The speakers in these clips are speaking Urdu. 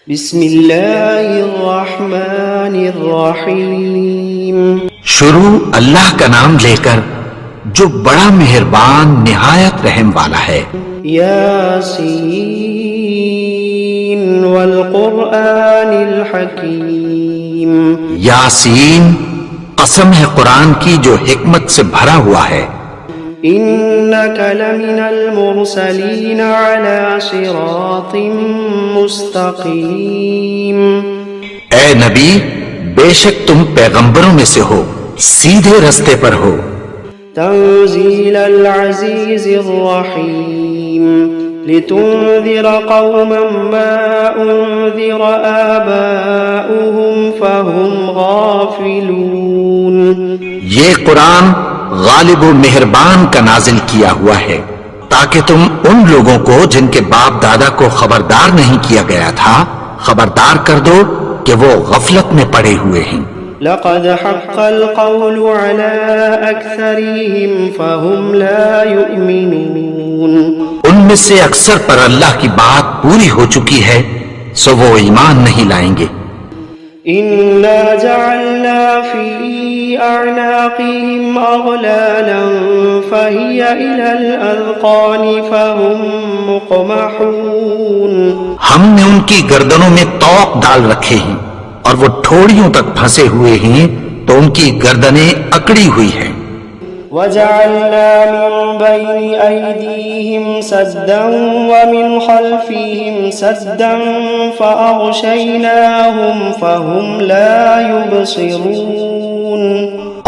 بسم اللہ الرحمن الرحیم. شروع اللہ کا نام لے کر جو بڑا مہربان نہایت رحم والا ہے. یاسین والقرآن الحکیم. یاسین، قسم ہے قرآن کی جو حکمت سے بھرا ہوا ہے. انک لمن المرسلین علی صراط مستقیم. اے نبی، بے شک تم پیغمبروں میں سے ہو، سیدھے رستے پر ہو. تنزیل العزیز الرحیم. لتنذر قوما ما انذر آباؤهم فهم غافلون. یہ قرآن غالب و مہربان کا نازل کیا ہوا ہے تاکہ تم ان لوگوں کو جن کے باپ دادا کو خبردار نہیں کیا گیا تھا خبردار کر دو کہ وہ غفلت میں پڑے ہوئے ہیں. لقد حق القول على أكثرهم فهم لا يؤمنون. ان میں سے اکثر پر اللہ کی بات پوری ہو چکی ہے سو وہ ایمان نہیں لائیں گے. إنا جعلنا في أعناقهم أغلالا فهي إلى الأذقان فهم مقمحون. ہم نے ان کی گردنوں میں طوق ڈال رکھے ہیں اور وہ ٹھوڑیوں تک پھنسے ہوئے ہیں تو ان کی گردنیں اکڑی ہوئی ہیں. وجعلنا من بين أيديهم سدا ومن خلفهم سدا فأغشيناهم فهم لا يبصرون.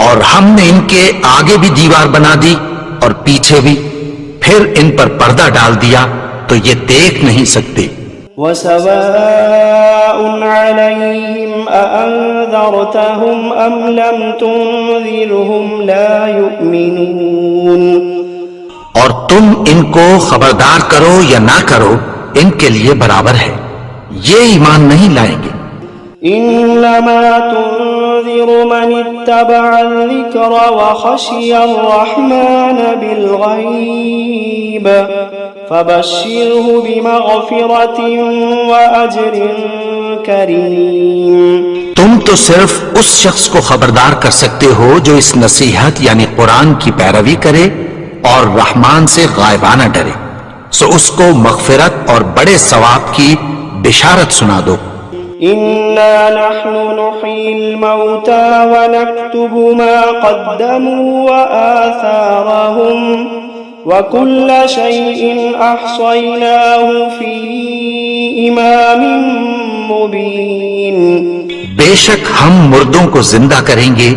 اور ہم نے ان کے آگے بھی دیوار بنا دی اور پیچھے بھی، پھر ان پر پردہ ڈال دیا تو یہ دیکھ نہیں سکتے. وسواء عليهم أأنذرتهم أم لم تنذرهم لا يؤمنون. اور تم ان کو خبردار کرو یا نہ کرو ان کے لیے برابر ہے، یہ ایمان نہیں لائیں گے. إنما تنذر من اتبع الذكر وخشي الرحمن بالغيب فبشره بمغفرة وأجر كريم. تم تو صرف اس شخص کو خبردار کر سکتے ہو جو اس نصیحت یعنی قرآن کی پیروی کرے اور رحمان سے غائبانہ ڈرے، سو اس کو مغفرت اور بڑے ثواب کی بشارت سنا دو. إنا نحن نحيي الموتى ونكتب ما قدموا وآثارهم وكل شيء أحصيناه في إمام مبين. بے شک ہم مردوں کو زندہ کریں گے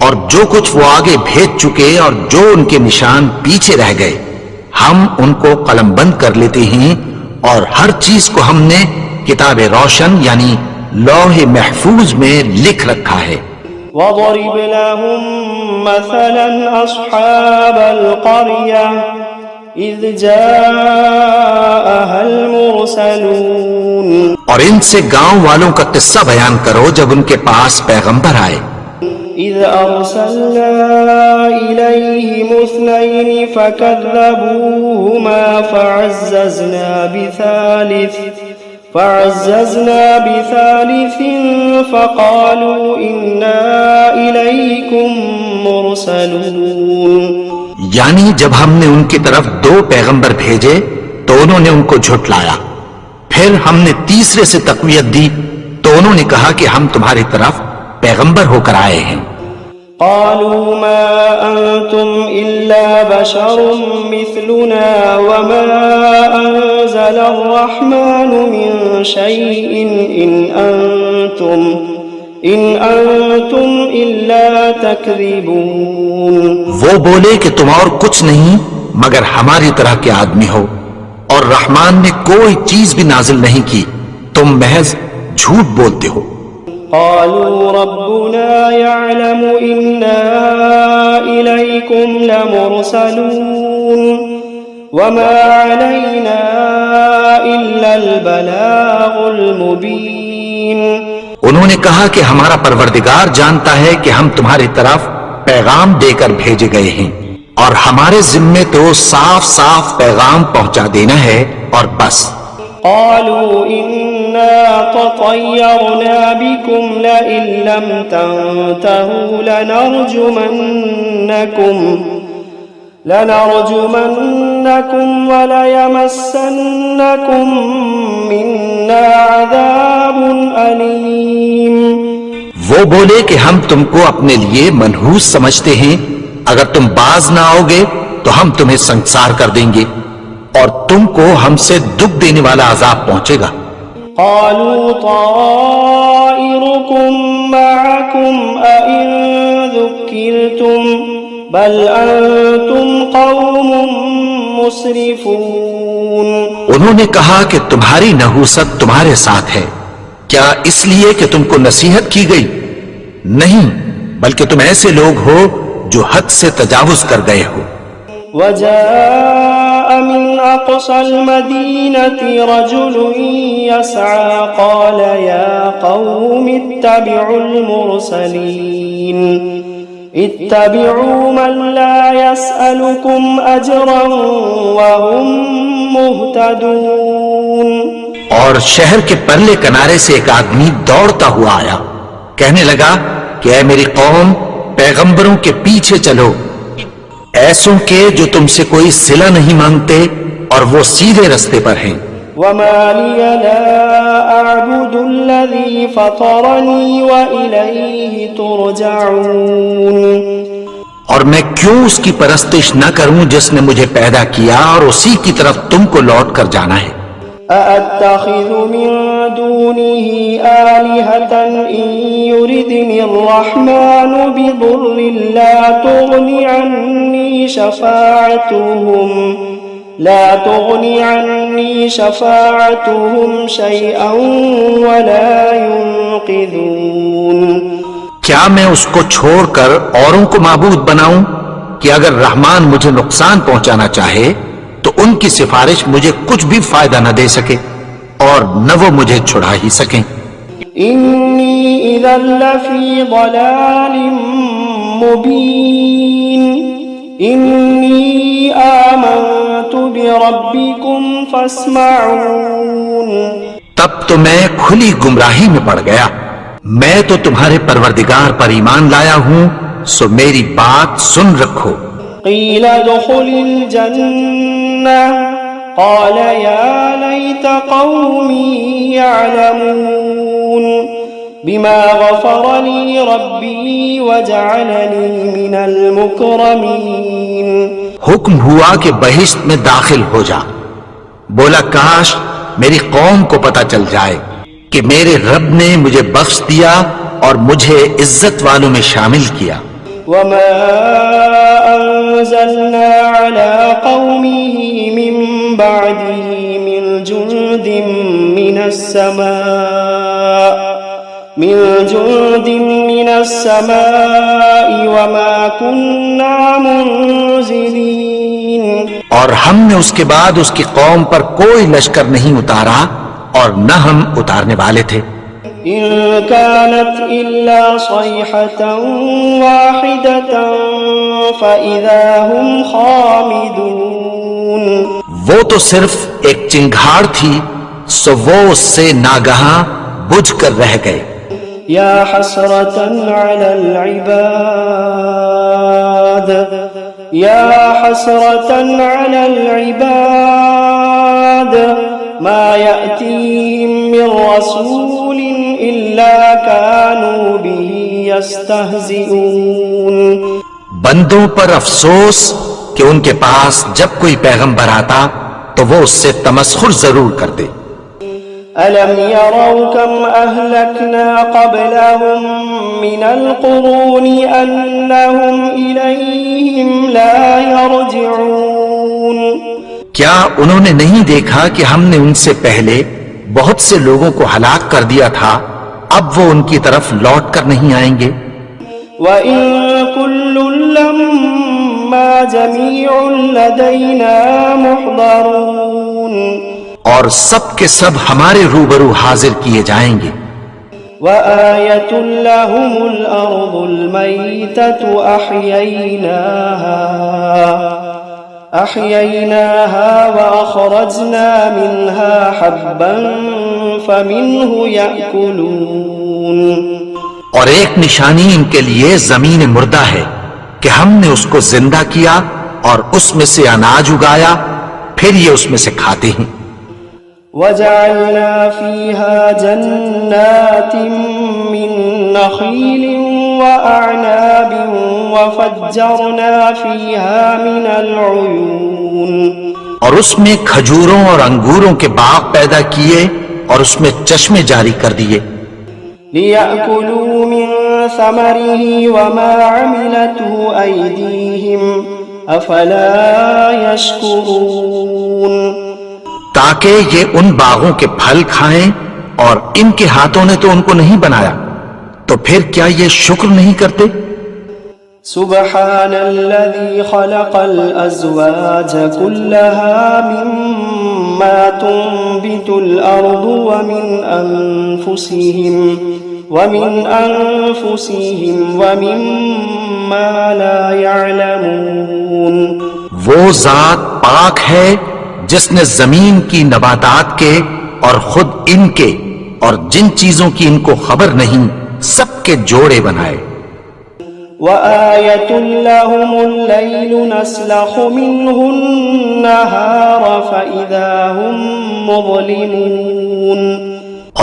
اور جو کچھ وہ آگے بھیج چکے اور جو ان کے نشان پیچھے رہ گئے ہم ان کو قلم بند کر لیتے ہیں اور ہر چیز کو ہم نے کتاب روشن یعنی لوح محفوظ میں لکھ رکھا ہے. وَضَرِبْ لَهُمْ مَثَلًا أَصْحَابَ الْقَرْيَةِ إِذْ جَاءَهَا الْمُرْسَلُونَ. اور ان سے گاؤں والوں کا قصہ بیان کرو جب ان کے پاس پیغمبر آئے. إِذْ أَرْسَلْنَا إِلَيْهِمُ اثْنَيْنِ فَكَذَّبُوهُمَا فعززنا بثالث فقالوا إنا إليكم مرسلون. یعنی جب ہم نے ان کی طرف 2 پیغمبر بھیجے تو انہوں نے ان کو جھٹلایا، پھر ہم نے تیسرے سے تقویت دی تو انہوں نے کہا کہ ہم تمہاری طرف پیغمبر ہو کر آئے ہیں. قالوا ما أنتم إلا بشر مثلنا وما أنزل الرحمن من شيء إن أنتم إلا تكذبون. وہ بولے کہ تم اور کچھ نہیں مگر ہماری طرح کے آدمی ہو اور رحمان نے کوئی چیز بھی نازل نہیں کی، تم محض جھوٹ بولتے ہو. قالوا ربنا يعلم إنا إليكم لمرسلون وما علينا إلا البلاغ المبين. انہوں نے کہا کہ ہمارا پروردگار جانتا ہے کہ ہم تمہاری طرف پیغام دے کر بھیجے گئے ہیں اور ہمارے ذمے تو صاف صاف پیغام پہنچا دینا ہے اور بس. قالوا إنا تطيرنا بكم لئن لم تنتهوا لنرجمنكم وليمسنكم منا عذاب أليم. وہ بولے کہ ہم تم کو اپنے لیے منحوس سمجھتے ہیں، اگر تم باز نہ آؤ گے تو ہم تمہیں سنسار کر دیں گے اور تم کو ہم سے دکھ دینے والا عذاب پہنچے گا. قالوا طائركم معكم أئن ذكرتم بل أنتم قوم مسرفون. انہوں نے کہا کہ تمہاری نحوست تمہارے ساتھ ہے، کیا اس لیے کہ تم کو نصیحت کی گئی؟ نہیں، بلکہ تم ایسے لوگ ہو جو حد سے تجاوز کر گئے ہو. وجاء من أقصى المدينة رجل يسعى قال يا قوم اتبعوا المرسلين اتبعوا من لا يسألكم أجرا وهم مهتدون. اور شہر کے پرلے کنارے سے ایک آدمی دوڑتا ہوا آیا، کہنے لگا کہ اے میری قوم، پیغمبروں کے پیچھے چلو، ایسوں کے جو تم سے کوئی صلہ نہیں مانگتے اور وہ سیدھے رستے پر ہیں. وما لي لا أعبد الذي فطرني وإليه ترجعون. اور میں کیوں اس کی پرستش نہ کروں جس نے مجھے پیدا کیا اور اسی کی طرف تم کو لوٹ کر جانا ہے. أأتخذ من دونه آلهة إن يردني الرحمن بضر لا تغني عني شفاعتهم شيئا ولا ينقذون. کیا میں اس کو چھوڑ کر اوروں کو معبود بناؤں کہ اگر رحمان مجھے نقصان پہنچانا چاہے تو ان کی سفارش مجھے کچھ بھی فائدہ نہ دے سکے اور نہ وہ مجھے چھڑا ہی سکیں. انی اذا لفی ضلال مبین انی آمنت بربکم فاسمعون. تب تو میں کھلی گمراہی میں پڑ گیا. میں تو تمہارے پروردگار پر ایمان لایا ہوں، سو میری بات سن رکھو. قیل ادخل الجنة قال يا ليت قومي يعلمون بما غفر لي ربي وجعلني من المكرمين. حکم ہوا کہ بہشت میں داخل ہو جا. بولا کاش میری قوم کو پتہ چل جائے کہ میرے رب نے مجھے بخش دیا اور مجھے عزت والوں میں شامل کیا. وما أنزلنا على قومه من بعده من جند من السماء وما كنا منزلين. اور ہم نے اس کے بعد اس کی قوم پر کوئی لشکر نہیں اتارا اور نہ ہم اتارنے والے تھے. إن كانت إلا صيحة واحدة فإذا هم خامدون. وہ تو صرف ایک چنگھاڑ تھی، سو وہ اس سے ناگہاں بجھ کر رہ گئے. يا حسرة على العباد يا حسرة على العباد ما يأتيهم من رسول إلا كانوا به يستهزئون. بندوں پر افسوس کہ ان کے پاس جب کوئی پیغمبر آتا تو وہ اس سے تمسخر ضرور کرتے. ألم يروا كم أهلكنا قبلهم من القرون أنهم إليهم لا يرجعون. کیا انہوں نے نہیں دیکھا کہ ہم نے ان سے پہلے بہت سے لوگوں کو ہلاک کر دیا تھا، اب وہ ان کی طرف لوٹ کر نہیں آئیں گے. وَإِن كُلٌّ لَّمَّا جَمِيعٌ لَّدَيْنَا مُحْضَرُونَ. اور سب کے سب ہمارے روبرو حاضر کیے جائیں گے. وَآيَةٌ لَّهُمُ الْأَرْضُ الْمَيْتَةُ أَحْيَيْنَاهَا وَأَخْرَجْنَا مِنْهَا حَبًّا فمنه يأكلون اور ایک نشانی ان کے لیے زمین مردہ ہے کہ ہم نے اس کو زندہ کیا اور اس میں سے اناج اگایا، پھر یہ اس میں سے کھاتے ہیں۔ وجعلنا فيها جنات من نخيل وأعناب وفجرنا فيها من العيون اور اس میں کھجوروں اور انگوروں کے باغ پیدا کیے اور اس میں چشمے جاری کر دیے، ليأكلوا من ثمره وما عملته أيديهم أفلا يشكرون تاکہ یہ ان باغوں کے پھل کھائیں، اور ان کے ہاتھوں نے تو ان کو نہیں بنایا، تو پھر کیا یہ شکر نہیں کرتے؟ سبحان الذي خلق الأزواج كلها مما تنبت الأرض ومن أنفسهم ومما لا يعلمون وہ ذات پاک ہے جس نے زمین کی نباتات کے اور خود ان کے اور جن چیزوں کی ان کو خبر نہیں سب کے جوڑے بنائے۔ وآية لهم الليل نسلخ منه النهار فإذا هم مظلمون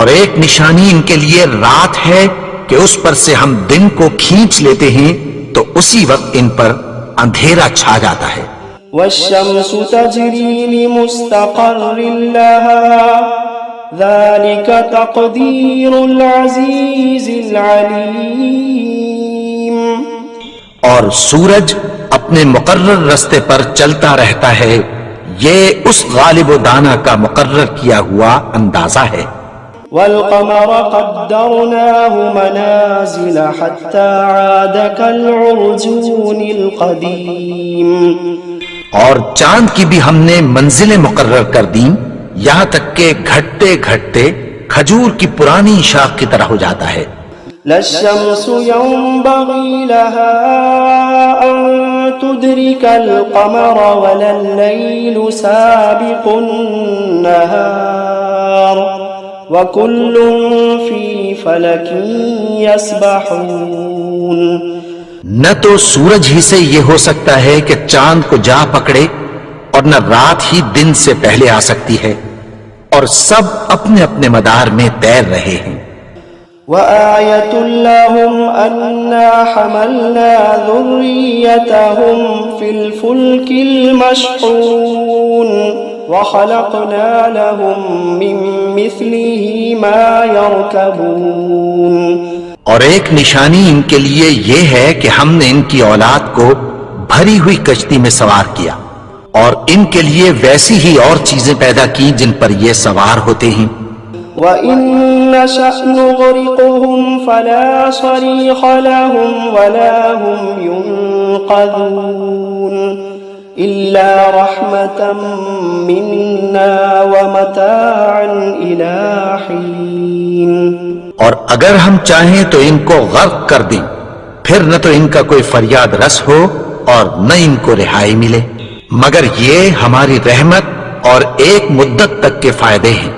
اور ایک نشانی ان کے لیے رات ہے کہ اس پر سے ہم دن کو کھینچ لیتے ہیں تو اسی وقت ان پر اندھیرا چھا جاتا ہے۔ والشمس تجري لمستقر لها ذلك تقدير العزيز العليم اور سورج اپنے مقرر رستے پر چلتا رہتا ہے، یہ اس غالب و دانا کا مقرر کیا ہوا اندازہ ہے۔ والقمر قدرناه منازل حتى عاد كالعرجون القديم اور چاند کی بھی ہم نے منزلیں مقرر کر دیں یہاں تک کہ گھٹتے گھٹتے کھجور کی پرانی شاخ کی طرح ہو جاتا ہے۔ لا الشمس ينبغي لها أن تدرك القمر ولا الليل سابق النهار وكل في فلك يسبحون نہ تو سورج ہی سے یہ ہو سکتا ہے کہ چاند کو جا پکڑے، اور نہ رات ہی دن سے پہلے آ سکتی ہے، اور سب اپنے اپنے مدار میں تیر رہے ہیں۔ وآية لهم أنا حملنا ذريتهم في الفلك المشحون وخلقنا لهم من مثله ما يركبون اور ایک نشانی ان کے لیے یہ ہے کہ ہم نے ان کی اولاد کو بھری ہوئی کشتی میں سوار کیا، اور ان کے لیے ویسی ہی اور چیزیں پیدا کی جن پر یہ سوار ہوتے ہیں۔ وَإِن نَّشَأْ نُغْرِقْهُمْ فَلَا صَرِيخَ لَهُمْ وَلَا هُمْ يُنقَذُونَ إِلَّا رَحْمَةً مِّنَّا وَمَتَاعًا إِلَىٰ حِينٍ اور اگر ہم چاہیں تو ان کو غرق کر دیں، پھر نہ تو ان کا کوئی فریاد رس ہو اور نہ ان کو رہائی ملے، مگر یہ ہماری رحمت اور ایک مدت تک کے فائدے ہیں۔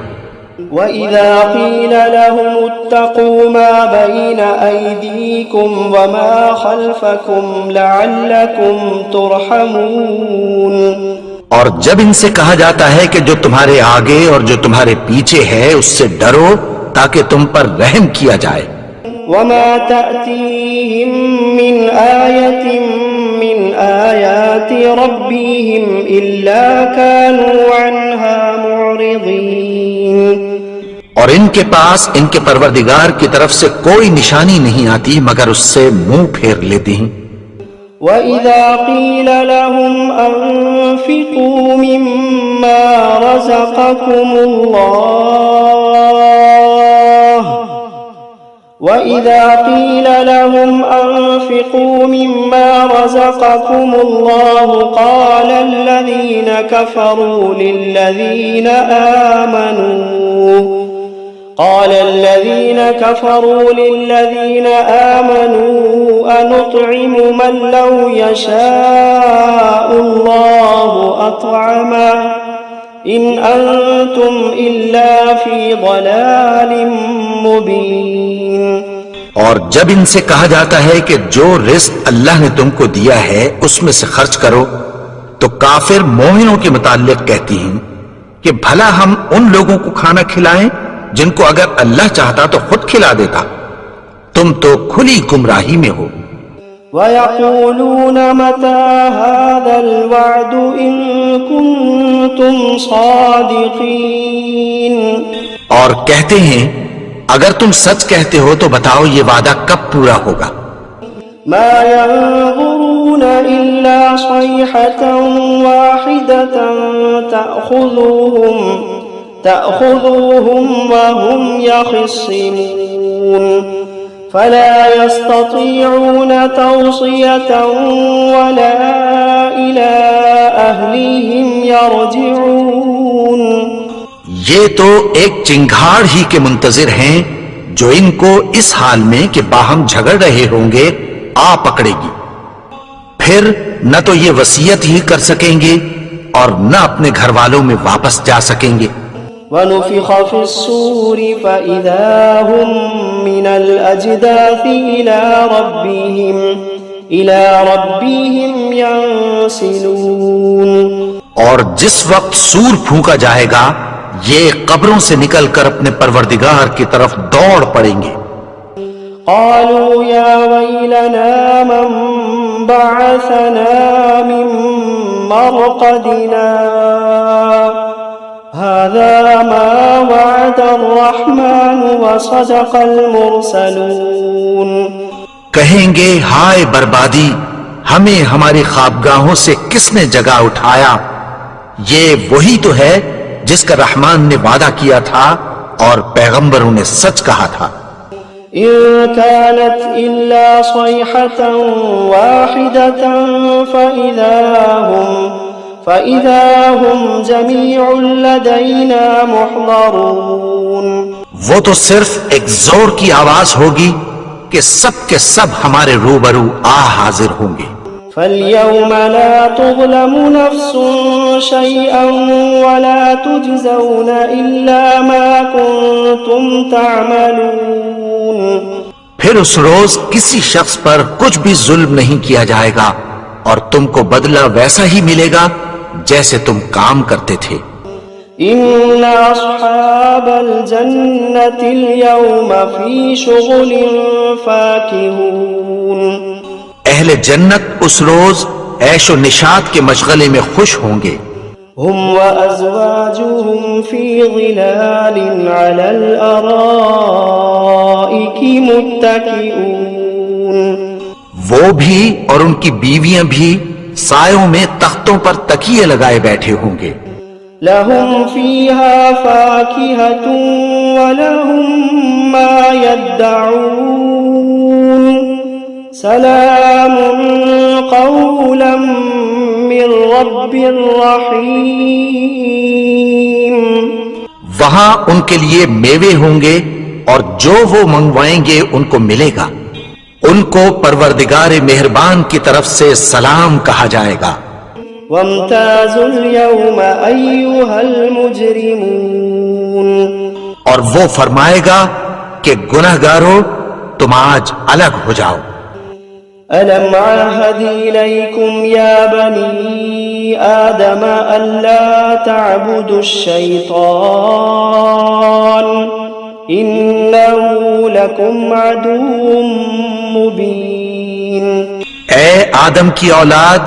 وَإِذَا قِيلَ لَهُمُ اتَّقُوا مَا بَيْنَ أَيْدِيكُمْ وَمَا خَلْفَكُمْ لَعَلَّكُمْ تُرْحَمُونَ اور جب ان سے کہا جاتا ہے کہ جو تمہارے آگے اور جو تمہارے پیچھے ہے اس سے ڈرو تاکہ تم پر رحم کیا جائے۔ وَمَا تَأْتِيهِم مِّنْ آيَةٍ مِّنْ آيَاتِ رَبِّهِمْ إِلَّا كَانُوا عَنْهَا مُعْرِضِينَ اور ان کے پاس ان کے پروردگار کی طرف سے کوئی نشانی نہیں آتی مگر اس سے منہ پھیر لیتے ہیں۔ وَإِذَا قِيلَ لَهُمْ أَنفِقُوا مِمَّا رَزَقَكُمُ اللَّهُ وَإِذَا قِيلَ لَهُمْ أَنفِقُوا مِمَّا رَزَقَكُمُ اللَّهُ قَالَ الَّذِينَ كَفَرُوا لِلَّذِينَ آمَنُوا أَنُطْعِمُ مَن لَّوْ يَشَاءُ اللَّهُ أَطْعَمَهُ إن أنتم إلا في ضلال مبين. اور جب ان سے کہا جاتا ہے کہ جو رزق اللہ نے تم کو دیا ہے اس میں سے خرچ کرو، تو کافر مومنوں کے متعلق کہتی ہیں کہ بھلا ہم ان لوگوں کو کھانا کھلائیں جن کو اگر اللہ چاہتا تو خود کھلا دیتا، تم تو کھلی گمراہی میں ہو. وَيَقُولُونَ مَتَى هَذَا الْوَعْدُ إِن كُنتُمْ صَادِقِينَ. اور کہتے ہیں اگر تم سچ کہتے ہو تو بتاؤ یہ وعدہ کب پورا ہوگا. ما ينظرون إلا صيحة واحدة تأخذوهم وهم يخصمون فلا يستطيعون توصية ولا إلى أهلهم يرجعون. یہ تو ایک چنگھاڑ ہی کے منتظر ہیں جو ان کو اس حال میں کہ باہم جھگڑ رہے ہوں گے آ پکڑے گی، پھر نہ تو یہ وصیت ہی کر سکیں گے اور نہ اپنے گھر والوں میں واپس جا سکیں گے. وَنُفِخَ فِي الصُّورِ فَإِذَا هُم مِّنَ الْأَجْدَاثِ إِلَى رَبِّهِمْ يَنسِلُونَ. اور جس وقت سور پھونکا جائے گا یہ قبروں سے نکل کر اپنے پروردگار کی طرف دوڑ پڑیں گے. قالوا يا ويلنا من بعثنا من مرقدنا هذا ما وعد الرحمن وصدق المرسلون. کہیں گے ہائے بربادی، ہمیں ہماری خوابگاہوں سے کس نے جگا اٹھایا، یہ وہی تو ہے جس کا رحمان نے وعدہ کیا تھا اور پیغمبروں نے سچ کہا تھا. إن كانت إلا صيحة واحدة فإذا هم جميع لدينا محضرون. وہ تو صرف ایک زور کی آواز ہوگی کہ سب کے سب ہمارے روبرو حاضر ہوں گے. فَالْيَوْمَ لَا تُظْلَمُ نَفْسٌ شَيْئًا وَلَا تُجْزَوْنَ إِلَّا مَا كُنتُمْ تَعْمَلُونَ. پھر اس روز کسی شخص پر کچھ بھی ظلم نہیں کیا جائے گا اور تم کو بدلہ ویسا ہی ملے گا جیسے تم کام کرتے تھے. إِنَّ أَصْحَابَ الْجَنَّةِ الْيَوْمَ فِي شُغُلٍ فَاكِهُونَ. اہل جنت اس روز عیش و نشاط کے مشغلے میں خوش ہوں گے. هم وأزواجهم في ظلال على الأرائك متكئون. وہ بھی اور ان کی بیویاں بھی سایوں میں تختوں پر تکیے لگائے بیٹھے ہوں گے. لهم فيها فاكهة ولهم ما يدعون سلام قولا من رب رحیم. وہاں ان کے لیے میوے ہوں گے اور جو وہ منگوائیں گے ان کو ملے گا. ان کو پروردگار مہربان کی طرف سے سلام کہا جائے گا. وامتازوا اليوم أيها المجرمون. اور وہ فرمائے گا کہ گنہگارو تم آج الگ ہو جاؤ. ألم عهد إليكم يا بني آدم ألا تعبدوا الشيطان إنه لكم عدو مبين. اے آدم کی اولاد،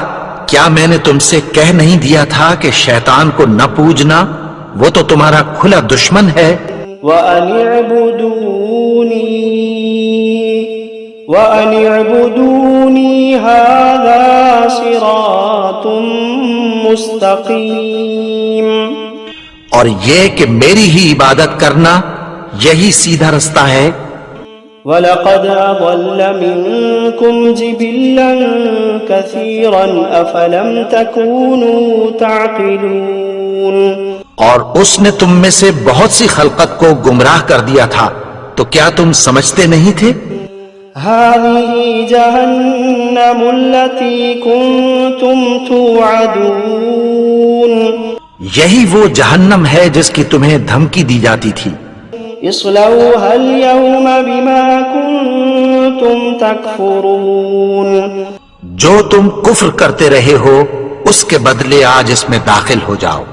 کیا میں نے تم سے کہہ نہیں دیا تھا کہ شیطان کو نہ پوجنا، وہ تو تمہارا کھلا دشمن ہے. وَأَنِ اعْبُدُونِي هَذَا صِرَاطٌ مُسْتَقِيمٌ. اور یہ کہ میری ہی عبادت کرنا یہی سیدھا رستہ ہے. وَلَقَدْ أَضَلَّ مِنْكُمْ جِبِلًّا كَثِيرًا أَفَلَمْ تَكُونُوا تَعْقِلُونَ. اور اس نے تم میں سے بہت سی خلقت کو گمراہ کر دیا تھا، تو کیا تم سمجھتے نہیں تھے؟ هذه جهنم التي كنتم توعدون. یہی وہ جہنم ہے جس کی تمہیں دھمکی دی جاتی تھی. اصلوها اليوم بما كنتم تكفرون. جو تم کفر کرتے رہے ہو اس کے بدلے آج اس میں داخل ہو جاؤ.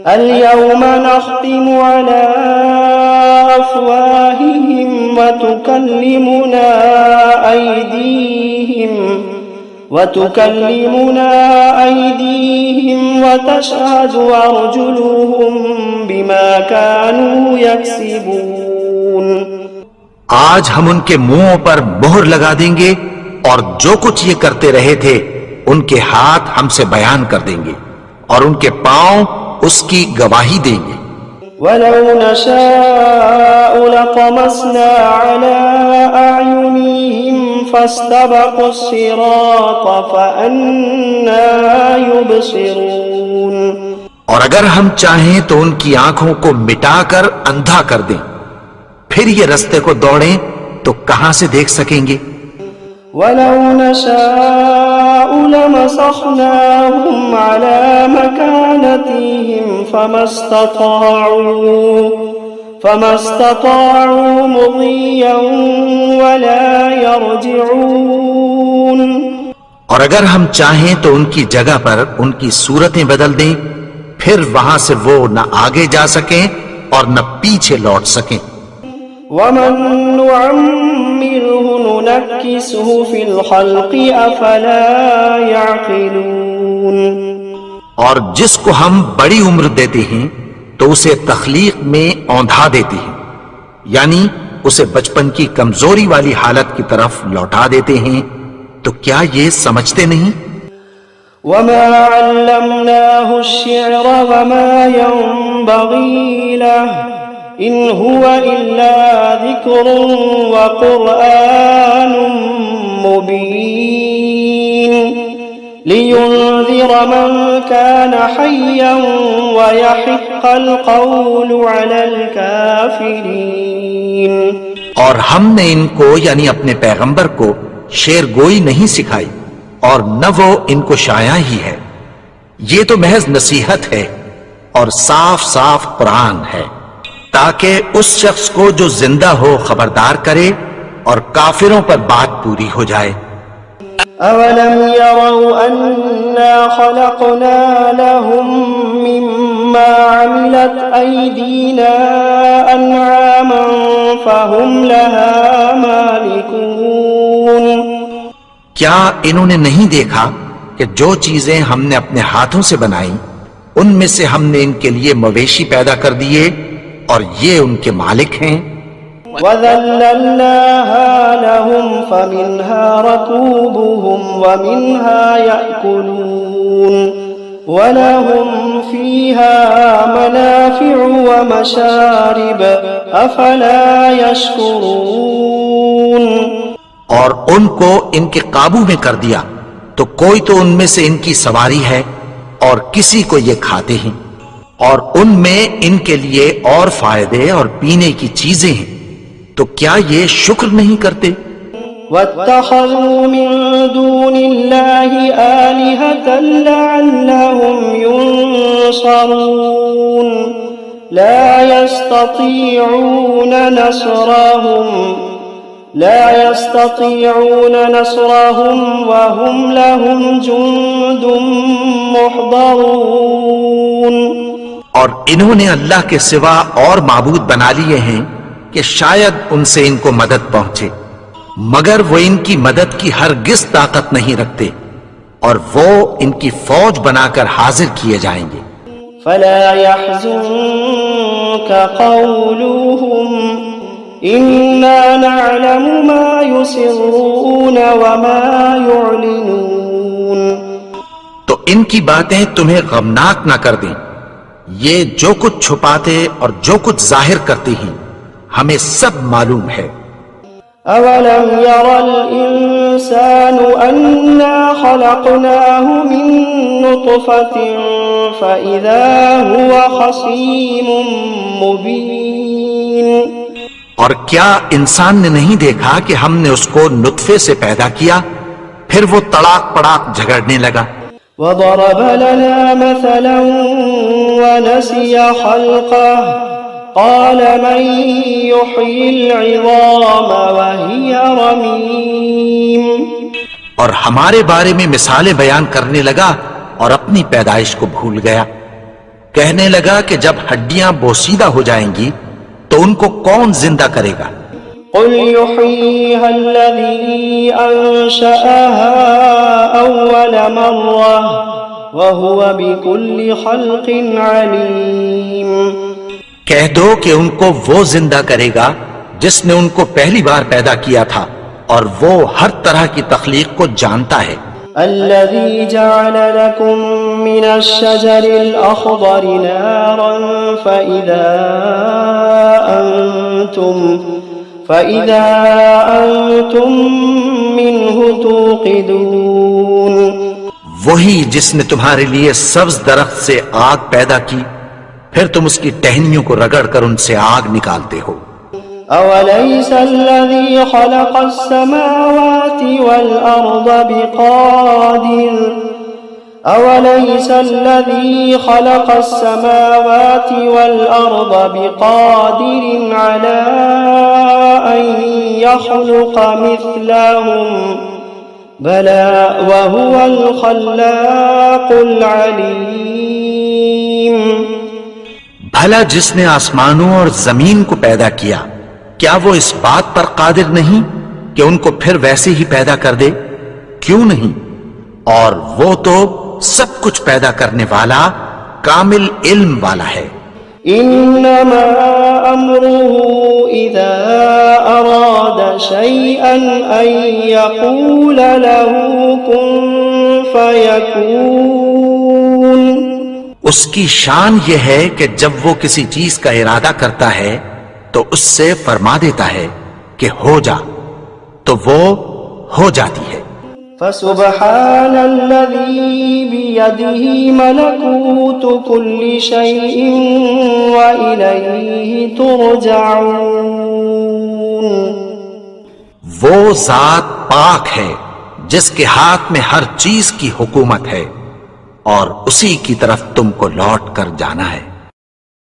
اليوم نختم على أفواههم وتكلمنا أيديهم وتشهد أرجلهم بما كانوا يكسبون. آج ہم ان کے منہوں پر مہر لگا دیں گے اور جو کچھ یہ کرتے رہے تھے ان کے ہاتھ ہم سے بیان کر دیں گے اور ان کے پاؤں اس کی گواہی دیں گے. ولو نشاء لطمسنا على أعينهم فاستبقوا الصراط فأنى يبصرون. اور اگر ہم چاہیں تو ان کی آنکھوں کو مٹا کر اندھا کر دیں، پھر یہ رستے کو دوڑیں تو کہاں سے دیکھ سکیں گے. ولو نشاء لمسخناهم على مكانتهم فما استطاعوا مضيا ولا يرجعون. اور اگر ہم چاہیں تو ان کی جگہ پر ان کی صورتیں بدل دیں، پھر وہاں سے وہ نہ آگے جا سکیں اور نہ پیچھے لوٹ سکیں. ومن نعمره ننكسه في الخلق افلا يعقلون. اور جس کو ہم بڑی عمر دیتے ہیں تو اسے تخلیق میں اوندھا دیتے ہیں، یعنی اسے بچپن کی کمزوری والی حالت کی طرف لوٹا دیتے ہیں. تو کیا یہ سمجھتے نہیں؟ وما علمناه الشعر وما ينبغي له إن هو إلا ذكر وقرآن مبين لينذر من كان حيا ويحق القول على الكافرين. اور ہم نے ان کو یعنی اپنے پیغمبر کو شعر گوئی نہیں سکھائی اور نہ وہ ان کو شاعر ہی ہے. یہ تو محض نصیحت ہے اور صاف صاف قرآن ہے تاکہ اس شخص کو جو زندہ ہو خبردار کرے اور کافروں پر بات پوری ہو جائے. أولم يروا أنا خلقنا لهم مما عملت أيدينا أنعاما فهم لها مالكون. کیا انہوں نے نہیں دیکھا کہ جو چیزیں ہم نے اپنے ہاتھوں سے بنائی ان میں سے ہم نے ان کے لیے مویشی پیدا کر دیے اور یہ ان کے مالک ہیں. وَذَلَّلْنَاهَا لَهُمْ فَمِنْهَا رَكُوبُهُمْ وَمِنْهَا يَأْكُلُونَ وَلَهُمْ فِيهَا مَنَافِعُ وَمَشَارِبُ أَفَلَا يَشْكُرُونَ. اور ان کو ان کے قابو میں کر دیا تو کوئی تو ان میں سے ان کی سواری ہے اور کسی کو یہ کھاتے ہیں، اور ان میں ان کے لیے اور فائدے اور پینے کی چیزیں ہیں، تو کیا یہ شکر نہیں کرتے؟ وَاتَّخَذُوا مِن دُونِ اللَّهِ آلِهَةً لَعَلَّهُمْ يُنصَرُونَ لَا يَسْتَطِيعُونَ نَصْرَهُمْ وَهُمْ لَهُمْ جُندٌ مُحْضَرُونَ. اور انہوں نے اللہ کے سوا اور معبود بنا لیے ہیں کہ شاید ان سے ان کو مدد پہنچے، مگر وہ ان کی مدد کی ہرگز طاقت نہیں رکھتے اور وہ ان کی فوج بنا کر حاضر کیے جائیں گے. فلا يحزنك قولهم إنا نعلم ما يسرون وما يعلنون. تو ان کی باتیں تمہیں غمناک نہ کر دیں، یہ جو کچھ چھپاتے اور جو کچھ ظاہر کرتے ہیں ہمیں سب معلوم ہے. أولم ير الإنسان أنا خلقناه من نطفة فإذا هو خصيم مبين. اور کیا انسان نے نہیں دیکھا کہ ہم نے اس کو نطفے سے پیدا کیا پھر وہ تڑاک پڑاک جھگڑنے لگا. وضرب لنا مثلا ونسي خلقه قال من يحيي العظام وهي رميم. اور ہمارے بارے میں مثالیں بیان کرنے لگا اور اپنی پیدائش کو بھول گیا. کہنے لگا کہ جب ہڈیاں بوسیدہ ہو جائیں گی تو ان کو کون زندہ کرے گا؟ قل يحييها الذي أنشأها أول مرة وهو بكل خلق عليم. کہہ دو کہ ان کو وہ زندہ کرے گا جس نے ان کو پہلی بار پیدا کیا تھا اور وہ ہر طرح کی تخلیق کو جانتا ہے. الذي جعل لكم من الشجر الأخضر نارا فإذا أنتم منه توقدون. وہی جس نے تمہارے لیے سبز درخت سے آگ پیدا کی پھر تم اس کی ٹہنیوں کو رگڑ کر ان سے آگ نکالتے ہو. أوليس الذي خلق السماوات والأرض بقادر على أن يخلق مثلهم بلى وهو الخلاق العليم. بھلا جس نے آسمانوں اور زمین کو پیدا کیا کیا وہ اس بات پر قادر نہیں کہ ان کو پھر ویسے ہی پیدا کر دے؟ کیوں نہیں؟ اور وہ تو سب کچھ پیدا کرنے والا کامل علم والا ہے. انما امره اذا اراد شيئا ان يقول له كن فيكون. اس کی شان یہ ہے کہ جب وہ کسی چیز کا ارادہ کرتا ہے تو اس سے فرما دیتا ہے کہ ہو جا تو وہ ہو جاتی ہے. فسبحان الذي بيده ملكوت كل شيء وإليه ترجعون. وہ ذات پاک ہے جس کے ہاتھ میں ہر چیز کی حکومت ہے اور اسی کی طرف تم کو لوٹ کر جانا ہے.